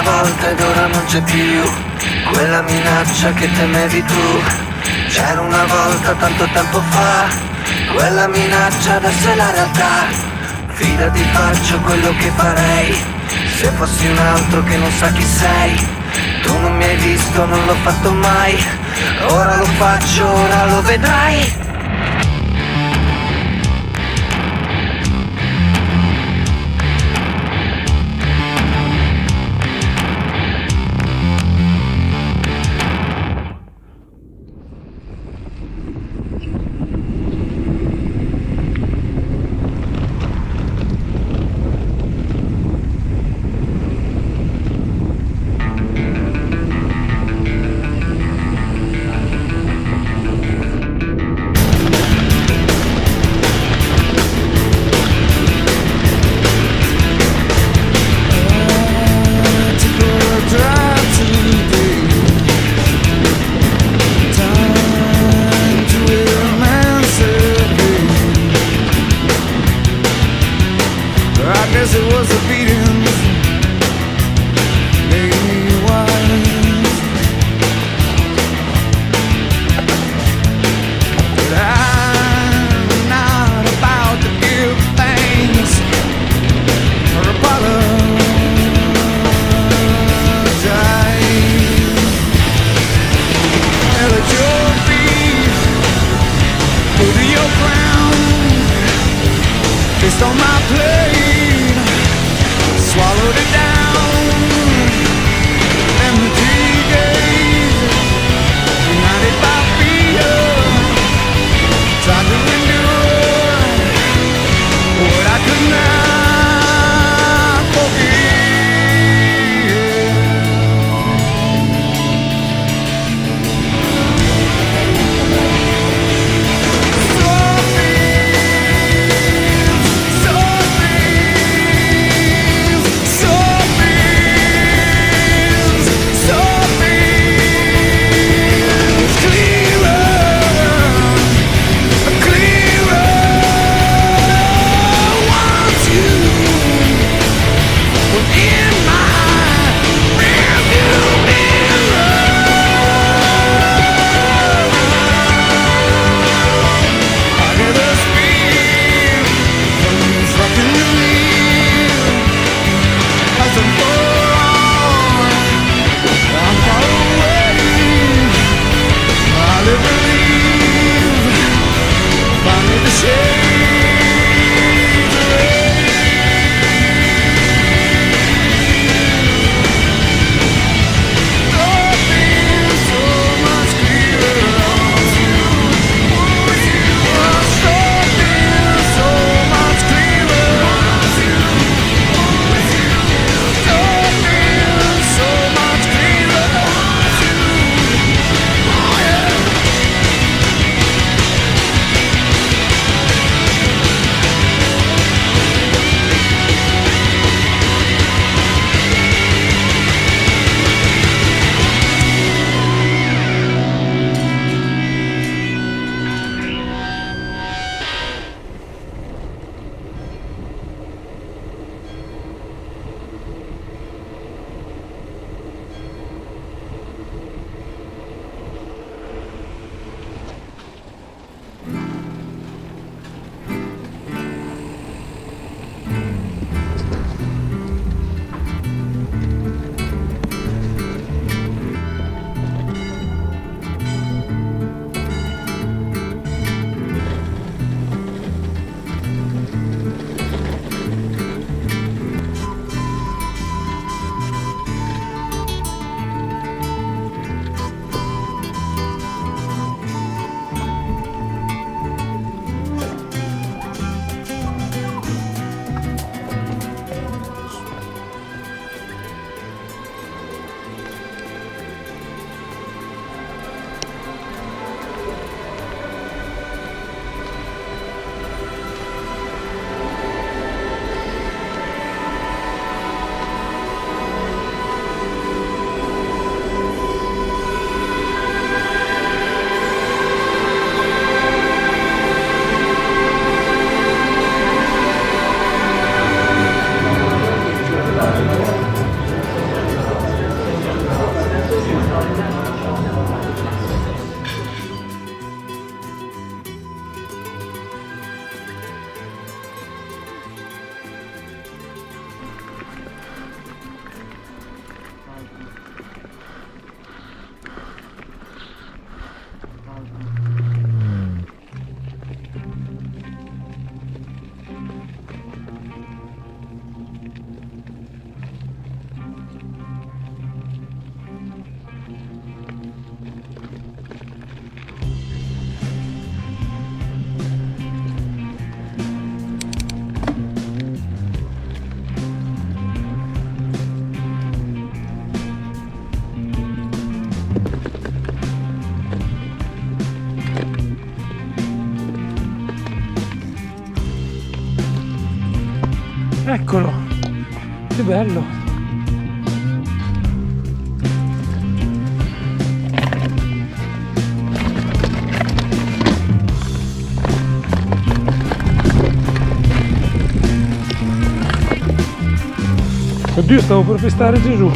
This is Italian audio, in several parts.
volta ed ora non c'è più quella minaccia che temevi tu. C'era una volta tanto tempo fa, quella minaccia adesso è la realtà. Fidati, faccio quello che farei se fossi un altro che non sa chi sei. Tu non mi hai visto, non l'ho fatto mai, ora lo faccio, ora lo vedrai. Eccolo, che bello. Oddio, stavo per festare Gesù.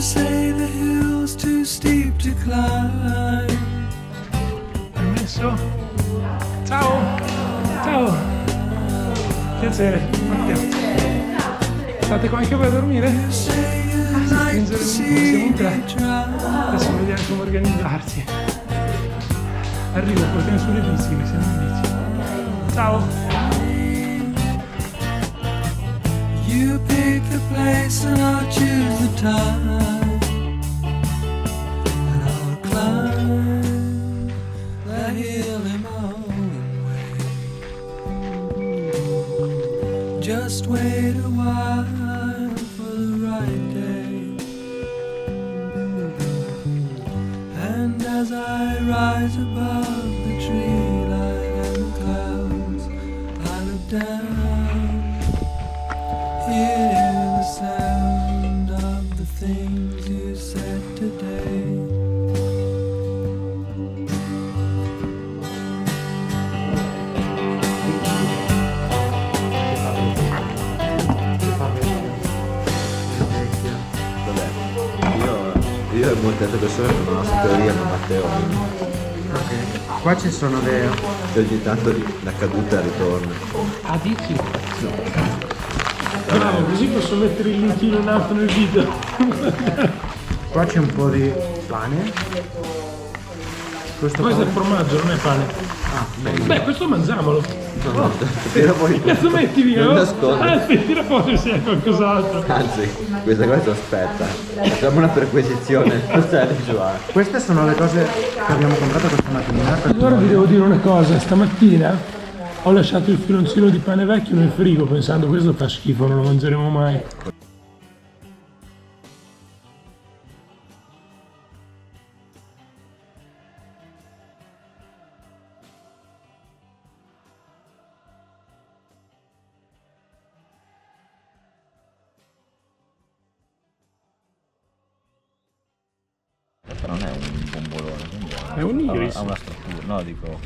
say the hill's too steep to climb. Permesso? Ciao! Ciao! Piacere, Matteo. State qua anche voi a dormire? Spingere siamo in tre. Adesso vediamo come organizzarci. Arrivo, portiamo sulle bici, che siamo in bici. Ciao! You pick the place and I'll choose the time, and I'll climb the hill in my own way. Just wait a while for the right day, and as I rise above the tree line and the clouds, I look down. Hear the sound of the things you said today. Io e molte altre persone non ho la teoria, ma Matteo. Ok, qua ci sono le... E ogni tanto la caduta ritorna. Ah, dici? Bravo, così posso mettere il linkino in alto nel video. Qua c'è un po' di pane. Questo è formaggio, non è pane. Ah, meglio. Beh, questo mangiamolo. No, tira fuori. Che cazzo metti via? Non Oh? nascondi. Sì, tira fuori se è qualcos'altro. Anzi, questa cosa aspetta. Facciamo una perquisizione sociale di Giovanni. Queste sono le cose che abbiamo comprato questa mattina. Allora vi devo dire una cosa, stamattina ho lasciato il filoncino di pane vecchio nel frigo pensando questo fa schifo, non lo mangeremo mai. Questo non è un bombolone, quindi È un iris. ha una struttura, no dico,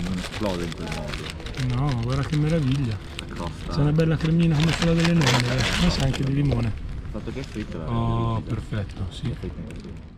non esplode in quel modo. No, guarda che meraviglia. La crosta, C'è una bella cremina come quella delle nonne, ma sa anche di limone. il fatto che è fritto Oh, perfetto, sì. è fritto.